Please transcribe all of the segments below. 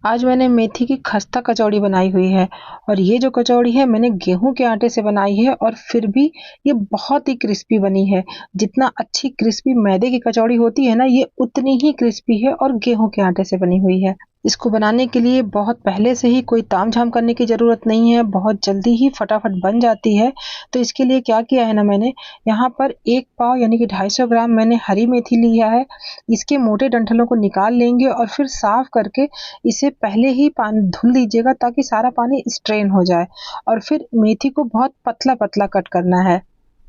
आज मैंने मेथी की खस्ता कचौड़ी बनाई हुई है और ये जो कचौड़ी है मैंने गेहूं के आटे से बनाई है और फिर भी ये बहुत ही क्रिस्पी बनी है। जितना अच्छी क्रिस्पी मैदे की कचौड़ी होती है ना, ये उतनी ही क्रिस्पी है और गेहूं के आटे से बनी हुई है। इसको बनाने के लिए बहुत पहले से ही कोई तामझाम करने की ज़रूरत नहीं है, बहुत जल्दी ही फटाफट बन जाती है। तो इसके लिए क्या किया है ना, मैंने यहाँ पर 1 पाव यानी कि 250 ग्राम मैंने हरी मेथी लिया है। इसके मोटे डंठलों को निकाल लेंगे और फिर साफ करके इसे पहले ही पानी धुल लीजिएगा ताकि सारा पानी स्ट्रेन हो जाए। और फिर मेथी को बहुत पतला-पतला कट करना है।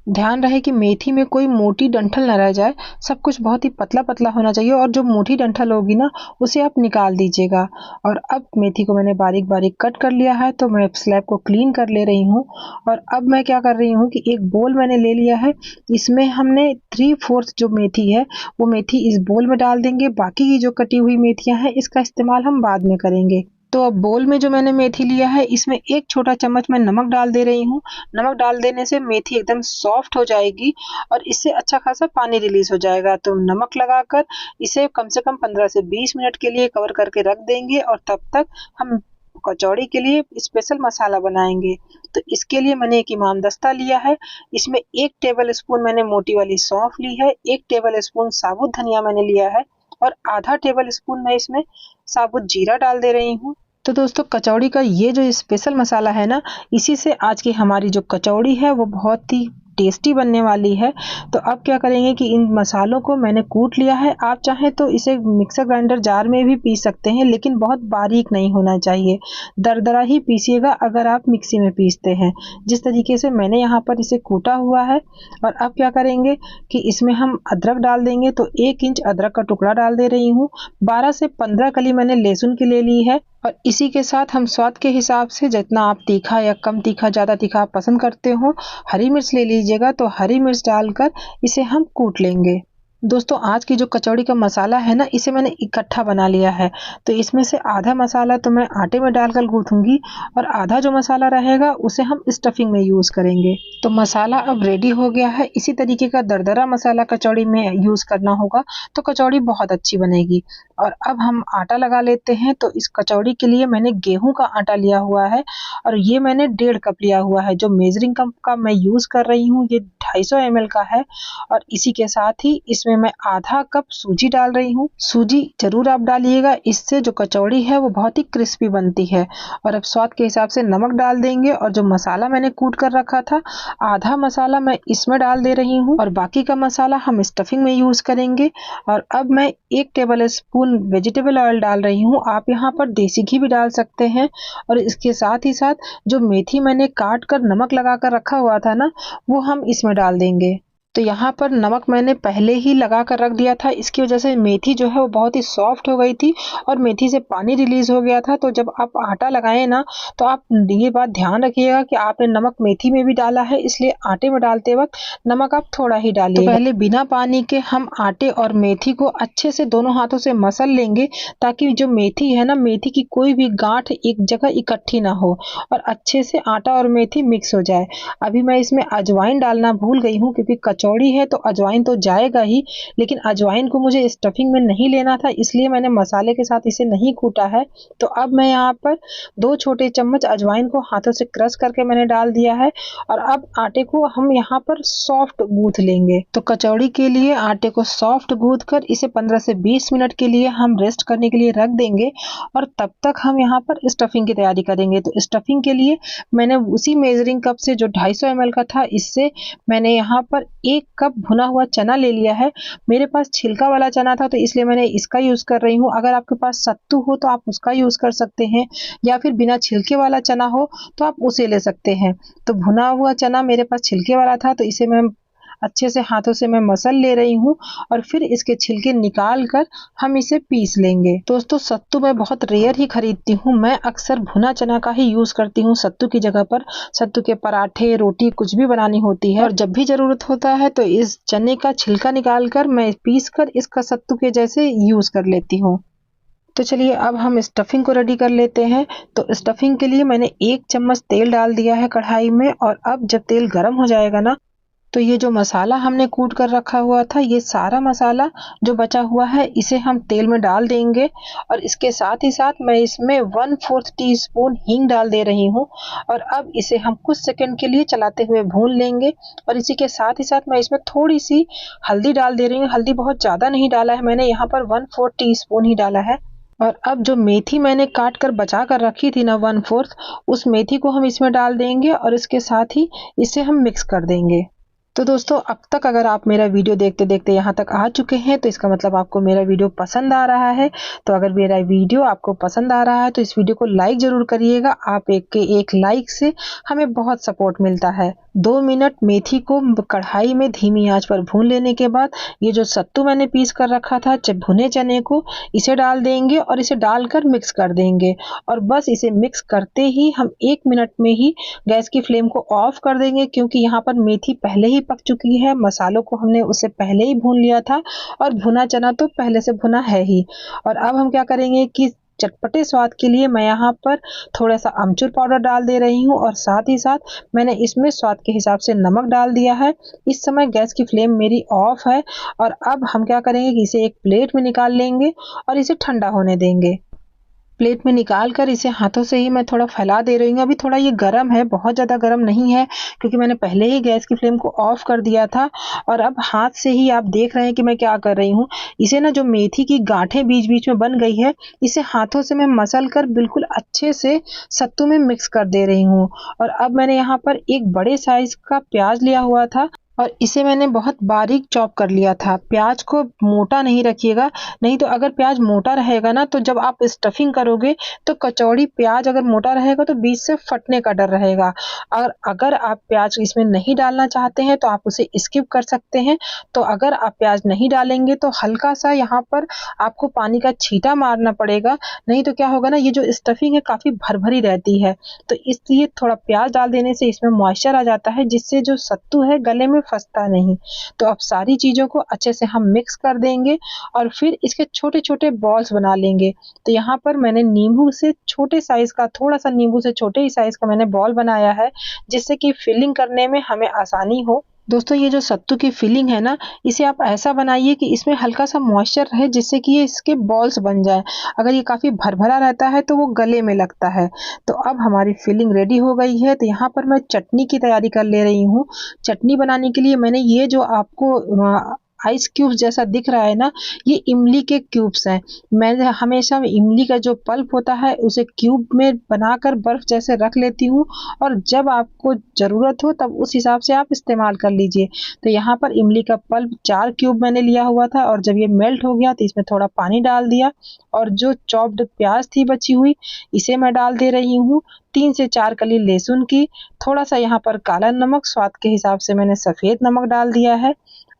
ध्यान रहे कि मेथी में कोई मोटी डंठल ना रह जाए, सब कुछ बहुत ही पतला-पतला होना चाहिए और जो मोटी डंठल होगी ना, उसे आप निकाल दीजिएगा। और अब मेथी को मैंने बारीक-बारीक कट कर लिया है, तो मैं स्लैब को क्लीन कर ले रही हूँ। और अब मैं क्या कर रही हूँ कि एक बोल मैंने ले लिया है, इसमें हमने 3/4 जो मेथी है, वो मेथी इस बोल में डाल देंगे। बाकी की जो कटी हुई मेथियाँ हैं, इसका इस्तेमाल हम बाद में करेंगे। तो अब बोल में जो मैंने मेथी लिया है, इसमें 1 छोटा चम्मच मैं नमक डाल दे रही हूँ। नमक डाल देने से मेथी एकदम सॉफ्ट हो जाएगी और इससे अच्छा खासा पानी रिलीज हो जाएगा। तो नमक लगाकर इसे कम से कम 15 से 20 मिनट के लिए कवर करके रख देंगे और तब तक हम कचौड़ी के लिए स्पेशल मसाला बनाएंगे। तो इसके लिए मैंने एक इमामदस्ता लिया है, इसमें 1 टेबल स्पून मैंने मोटी वाली सौंफ ली है, 1 टेबल स्पून साबुत धनिया मैंने लिया है और आधा टेबल स्पून मैं इसमें साबुत जीरा डाल दे रही हूँ। तो दोस्तों, कचौड़ी का ये जो स्पेशल मसाला है ना, इसी से आज की हमारी जो कचौड़ी है वो बहुत ही टेस्टी बनने वाली है। तो अब क्या करेंगे कि इन मसालों को मैंने कूट लिया है। आप चाहें तो इसे मिक्सर ग्राइंडर जार में भी पीस सकते हैं, लेकिन बहुत बारीक नहीं होना चाहिए। दरदरा ही पीसिएगा अगर आप मिक्सी में पीसते हैं, जिस तरीके से मैंने यहाँ पर इसे कूटा हुआ है। और अब क्या करेंगे कि इसमें हम अदरक डाल देंगे। तो 1 इंच अदरक का टुकड़ा डाल दे रही हूँ। 12 से 15 कली मैंने लहसुन की ले ली है और इसी के साथ हम स्वाद के हिसाब से, जितना आप तीखा या कम तीखा, ज़्यादा तीखा आप पसंद करते हो, हरी मिर्च ले लीजिएगा। तो हरी मिर्च डालकर इसे हम कूट लेंगे। दोस्तों, आज की जो कचौड़ी का मसाला है ना, इसे मैंने इकट्ठा बना लिया है। तो इसमें से आधा मसाला तो मैं आटे में डालकर गूंथूंगी और आधा जो मसाला रहेगा उसे हम स्टफिंग में यूज करेंगे। तो मसाला अब रेडी हो गया है। इसी तरीके का दरदरा मसाला कचौड़ी में यूज करना होगा तो कचौड़ी बहुत अच्छी बनेगी। और अब हम आटा लगा लेते हैं। तो इस कचौड़ी के लिए मैंने गेहूं का आटा लिया हुआ है और ये मैंने 1.5 कप लिया हुआ है। जो मेजरिंग कप का मैं यूज कर रही हूँ, ये 250 ml का है। और इसी के साथ ही इसमें मैं आधा कप सूजी डाल रही हूँ। सूजी जरूर आप डालिएगा, इससे जो कचौड़ी है वो बहुत ही क्रिस्पी बनती है। और अब स्वाद के हिसाब से नमक डाल देंगे और जो मसाला मैंने कूट कर रखा था, आधा मसाला मैं इसमें डाल दे रही हूँ और बाकी का मसाला हम स्टफिंग में यूज करेंगे। और अब मैं 1 टेबल स्पून वेजिटेबल ऑयल डाल रही हूँ। आप यहाँ पर देसी घी भी डाल सकते हैं। और इसके साथ ही साथ जो मेथी मैंने काट कर नमक लगा कर रखा हुआ था ना, वो हम इसमें डाल देंगे। तो यहाँ पर नमक मैंने पहले ही लगा कर रख दिया था, इसकी वजह से मेथी जो है वो बहुत ही सॉफ्ट हो गई थी और मेथी से पानी रिलीज हो गया था। तो जब आप आटा लगाएं ना, तो आप ये बात ध्यान रखिएगा कि आपने नमक मेथी में भी डाला है, इसलिए आटे में डालते वक्त नमक आप थोड़ा ही डालिए। तो पहले बिना पानी के हम आटे और मेथी को अच्छे से दोनों हाथों से मसल लेंगे, ताकि जो मेथी है ना, मेथी की कोई भी गांठ एक जगह इकट्ठी ना हो और अच्छे से आटा और मेथी मिक्स हो जाए। अभी मैं इसमें अजवाइन डालना भूल गई हूँ, क्योंकि कचौड़ी है तो अजवाइन तो जाएगा ही, लेकिन अजवाइन को मुझे स्टफिंग में नहीं लेना था, इसलिए मैंने मसाले के साथ इसे नहीं कूटा है। तो अब मैं यहाँ पर 2 छोटे चम्मच अजवाइन को हाथों से क्रश करके मैंने डाल दिया है और अब आटे को हम यहाँ पर सॉफ्ट गूंथ लेंगे। तो कचौड़ी के लिए आटे को सॉफ्ट गूंथ कर इसे 15 से 20 मिनट के लिए हम रेस्ट करने के लिए रख देंगे और तब तक हम यहाँ पर स्टफिंग की तैयारी करेंगे। तो स्टफिंग के लिए मैंने उसी मेजरिंग कप से, जो 250 ml का था, इससे मैंने यहाँ पर 1 कप भुना हुआ चना ले लिया है। मेरे पास छिलका वाला चना था तो इसलिए मैंने इसका यूज कर रही हूँ। अगर आपके पास सत्तू हो तो आप उसका यूज कर सकते हैं, या फिर बिना छिलके वाला चना हो तो आप उसे ले सकते हैं। तो भुना हुआ चना मेरे पास छिलके वाला था, तो इसे मैं अच्छे से हाथों से मैं मसल ले रही हूँ और फिर इसके छिलके निकाल कर हम इसे पीस लेंगे। दोस्तों, सत्तू मैं बहुत रेयर ही खरीदती हूँ, मैं अक्सर भुना चना का ही यूज करती हूँ सत्तू की जगह पर। सत्तू के पराठे, रोटी कुछ भी बनानी होती है और जब भी जरूरत होता है तो इस चने का छिलका निकाल कर मैं पीस कर इसका सत्तू के जैसे यूज कर लेती हूँ। तो चलिए अब हम स्टफिंग को रेडी कर लेते हैं। तो स्टफिंग के लिए मैंने 1 चम्मच तेल डाल दिया है कढ़ाई में और अब जब तेल गर्म हो जाएगा ना, तो ये जो मसाला हमने कूट कर रखा हुआ था, ये सारा मसाला जो बचा हुआ है इसे हम तेल में डाल देंगे और इसके साथ ही साथ मैं इसमें 1/4 टीस्पून हींग डाल दे रही हूँ और अब इसे हम कुछ सेकंड के लिए चलाते हुए भून लेंगे और इसी के साथ ही साथ मैं इसमें थोड़ी-सी हल्दी डाल दे रही हूँ। हल्दी बहुत ज़्यादा नहीं डाला है मैंने, यहाँ पर 1/4 टीस्पून ही डाला है। और अब जो मेथी मैंने काट कर बचा कर रखी थी ना 1/4, उस मेथी को हम इसमें डाल देंगे और इसके साथ ही इसे हम मिक्स कर देंगे। तो दोस्तों, अब तक अगर आप मेरा वीडियो देखते-देखते यहाँ तक आ चुके हैं तो इसका मतलब आपको मेरा वीडियो पसंद आ रहा है। तो अगर मेरा वीडियो आपको पसंद आ रहा है तो इस वीडियो को लाइक ज़रूर करिएगा। आप एक लाइक से हमें बहुत सपोर्ट मिलता है। 2 मिनट मेथी को कढ़ाई में धीमी आंच पर भून लेने के बाद ये जो सत्तू मैंने पीस कर रखा था भुने चने को, इसे डाल देंगे और इसे डालकर मिक्स कर देंगे और बस इसे मिक्स करते ही हम 1 मिनट में ही गैस की फ्लेम को ऑफ कर देंगे, क्योंकि यहाँ पर मेथी पहले ही पक चुकी है। मसालों को हमने उससे पहले ही भून लिया था और भुना चना तो पहले से भुना है ही। और अब हम क्या करेंगे कि चटपटे स्वाद के लिए मैं यहाँ पर थोड़ा-सा अमचूर पाउडर डाल दे रही हूँ और साथ ही साथ मैंने इसमें स्वाद के हिसाब से नमक डाल दिया है। इस समय गैस की फ्लेम मेरी ऑफ है और अब हम क्या करेंगे कि इसे एक प्लेट में निकाल लेंगे और इसे ठंडा होने देंगे। प्लेट में निकाल कर इसे हाथों से ही मैं थोड़ा फैला दे रही हूँ। अभी थोड़ा ये गरम है, बहुत ज़्यादा गरम नहीं है, क्योंकि मैंने पहले ही गैस की फ्लेम को ऑफ कर दिया था और अब हाथ से ही आप देख रहे हैं कि मैं क्या कर रही हूँ। इसे ना जो मेथी की गाँठें बीच-बीच में बन गई है, इसे हाथों से मैं मसल कर बिल्कुल अच्छे से सत्तू में मिक्स कर दे रही हूँ। और अब मैंने यहाँ पर एक बड़े साइज़ का प्याज़ लिया हुआ था और इसे मैंने बहुत बारीक चॉप कर लिया था। प्याज को मोटा नहीं रखिएगा, नहीं तो अगर प्याज मोटा रहेगा ना तो जब आप स्टफिंग करोगे तो कचौड़ी प्याज अगर मोटा रहेगा तो बीच से फटने का डर रहेगा। और अगर आप प्याज इसमें नहीं डालना चाहते हैं तो आप उसे स्किप कर सकते हैं। तो अगर आप प्याज नहीं डालेंगे तो हल्का-सा यहाँ पर आपको पानी का छींटा मारना पड़ेगा, नहीं तो क्या होगा ना, ये जो स्टफिंग है काफ़ी भरभरी रहती है। तो इसलिए थोड़ा प्याज डाल देने से इसमें मॉइस्चर आ जाता है, जिससे जो सत्तू है गले में फँसता नहीं। तो अब सारी चीज़ों को अच्छे से हम मिक्स कर देंगे और फिर इसके छोटे-छोटे बॉल्स बना लेंगे। तो यहाँ पर मैंने नींबू से छोटे साइज़ का, थोड़ा-सा नींबू से छोटे ही साइज़ का मैंने बॉल बनाया है, जिससे कि फिलिंग करने में हमें आसानी हो। दोस्तों, ये जो सत्तू की फिलिंग है ना, इसे आप ऐसा बनाइए कि इसमें हल्का-सा मॉइस्चर रहे, जिससे कि ये इसके बॉल्स बन जाएँ। अगर ये काफ़ी भरभरा रहता है तो वो गले में लगता है। तो अब हमारी फिलिंग रेडी हो गई है, तो यहाँ पर मैं चटनी की तैयारी कर ले रही हूँ। चटनी बनाने के लिए मैंने ये जो आपको आइस क्यूब्स जैसा दिख रहा है ना, ये इमली के क्यूब्स हैं। मैं हमेशा इमली का जो पल्प होता है उसे क्यूब में बनाकर बर्फ जैसे रख लेती हूँ और जब आपको ज़रूरत हो तब उस हिसाब से आप इस्तेमाल कर लीजिए। तो यहाँ पर इमली का पल्प 4 क्यूब मैंने लिया हुआ था और जब ये मेल्ट हो गया तो इसमें थोड़ा पानी डाल दिया और जो चॉप्ड प्याज थी बची हुई, इसे मैं डाल दे रही हूँ। 3 से 4 कली लहसुन की, थोड़ा-सा यहाँ पर काला नमक, स्वाद के हिसाब से मैंने सफ़ेद नमक डाल दिया है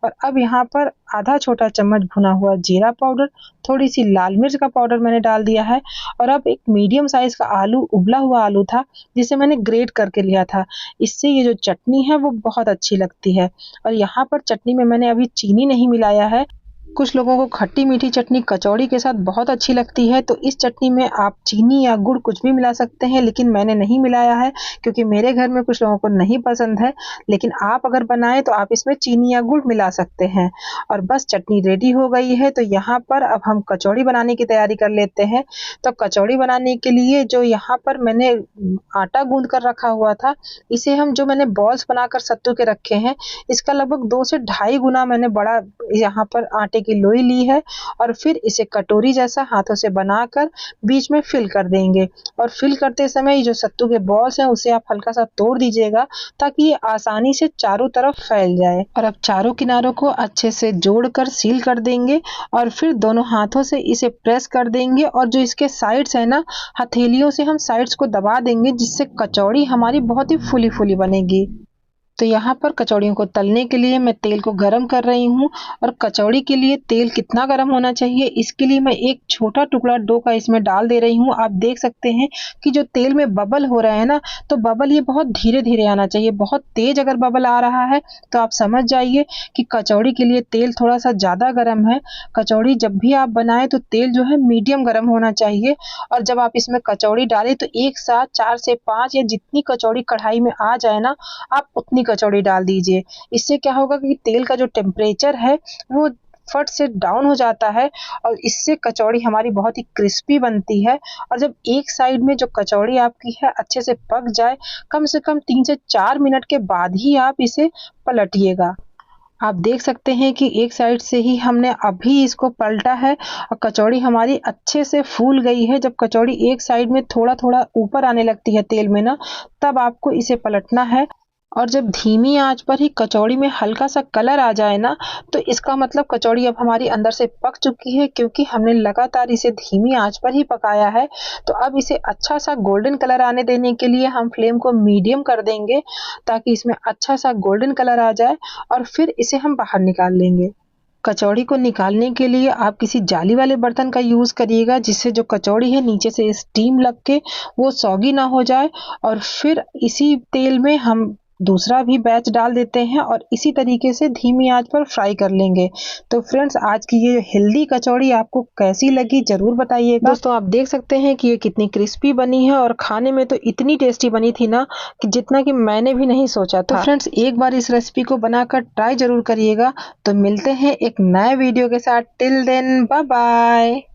और अब यहाँ पर आधा छोटा चम्मच भुना हुआ जीरा पाउडर, थोड़ी-सी लाल मिर्च का पाउडर मैंने डाल दिया है और अब एक मीडियम साइज़ का आलू, उबला हुआ आलू था, जिसे मैंने ग्रेट करके लिया था। इससे ये जो चटनी है वो बहुत अच्छी लगती है और यहाँ पर चटनी में मैंने अभी चीनी नहीं मिलाया है। कुछ लोगों को खट्टी-मीठी चटनी कचौड़ी के साथ बहुत अच्छी लगती है, तो इस चटनी में आप चीनी या गुड़ कुछ भी मिला सकते हैं, लेकिन मैंने नहीं मिलाया है क्योंकि मेरे घर में कुछ लोगों को नहीं पसंद है। लेकिन आप अगर बनाएँ तो आप इसमें चीनी या गुड़ मिला सकते हैं और बस चटनी रेडी हो गई है। तो यहाँ पर अब हम कचौड़ी बनाने की तैयारी कर लेते हैं। तो कचौड़ी बनाने के लिए जो यहाँ पर मैंने आटा गूँध कर रखा हुआ था, इसे हम जो मैंने बॉल्स बनाकर सत्तू के रखे हैं, इसका लगभग 2 से ढाई गुना मैंने बड़ा यहाँ पर आटे की लोई ली है और फिर इसे कटोरी जैसा हाथों से बनाकर बीच में फिल कर देंगे और फिल करते समय ये जो सत्तू के बॉल्स हैं उसे आप हल्का सा तोड़ दीजिएगा ताकि ये आसानी से चारों तरफ फैल जाए। और अब चारों किनारों को अच्छे से जोड़कर सील कर देंगे और फिर दोनों हाथों से इसे प्रेस कर देंगे और जो इसके साइड्स है ना, हथेलियों से हम साइड्स को दबा देंगे, जिससे कचौड़ी हमारी बहुत ही फूली-फूली बनेगी। तो यहाँ पर कचौड़ियों को तलने के लिए मैं तेल को गरम कर रही हूँ और कचौड़ी के लिए तेल कितना गरम होना चाहिए, इसके लिए मैं एक छोटा टुकड़ा डो का इसमें डाल दे रही हूँ। आप देख सकते हैं कि जो तेल में बबल हो रहे हैं ना, तो बबल ये बहुत धीरे-धीरे आना चाहिए। बहुत तेज अगर बबल आ रहा है तो आप समझ जाइए कि कचौड़ी के लिए तेल थोड़ा-सा ज़्यादा गरम है। कचौड़ी जब भी आप बनाएँ तो तेल जो है मीडियम गरम होना चाहिए और जब आप इसमें कचौड़ी डालें तो एक साथ 4 से 5 या जितनी कचौड़ी कढ़ाई में आ जाए ना, आप उतनी ही कचौड़ी डाल दीजिए। इससे क्या होगा कि तेल का जो टेम्परेचर है वो फट से डाउन हो जाता है और इससे कचौड़ी हमारी बहुत ही क्रिस्पी बनती है। और जब एक साइड में जो कचौड़ी आपकी है अच्छे से पक जाए, कम से कम 3 से 4 मिनट के बाद ही आप इसे पलटिएगा। आप देख सकते हैं कि एक साइड से ही हमने अभी इसको पलटा है और कचौड़ी हमारी अच्छे से फूल गई है। जब कचौड़ी एक साइड में थोड़ा-थोड़ा ऊपर आने लगती है तेल में ना, तब आपको इसे पलटना है। और जब धीमी आंच पर ही कचौड़ी में हल्का सा कलर आ जाए ना, तो इसका मतलब कचौड़ी अब हमारी अंदर से पक चुकी है, क्योंकि हमने लगातार इसे धीमी आंच पर ही पकाया है। तो अब इसे अच्छा सा गोल्डन कलर आने देने के लिए हम फ्लेम को मीडियम कर देंगे, ताकि इसमें अच्छा सा गोल्डन कलर आ जाए और फिर इसे हम बाहर निकाल लेंगे। कचौड़ी को निकालने के लिए आप किसी जाली वाले बर्तन का यूज़ करिएगा, जिससे जो कचौड़ी है नीचे से स्टीम लग के वो सौगी ना हो जाए। और फिर इसी तेल में हम दूसरा भी बैच डाल देते हैं और इसी तरीके से धीमी आंच पर फ्राई कर लेंगे। तो फ्रेंड्स, आज की ये हेल्दी कचौड़ी आपको कैसी लगी ज़रूर बताइएगा। दोस्तों, आप देख सकते हैं कि ये कितनी क्रिस्पी बनी है और खाने में तो इतनी टेस्टी बनी थी ना, कि जितना कि मैंने भी नहीं सोचा था। तो फ्रेंड्स, एक बार इस रेसिपी को बनाकर ट्राई ज़रूर करिएगा। तो मिलते हैं एक नए वीडियो के साथ। Till then bye bye.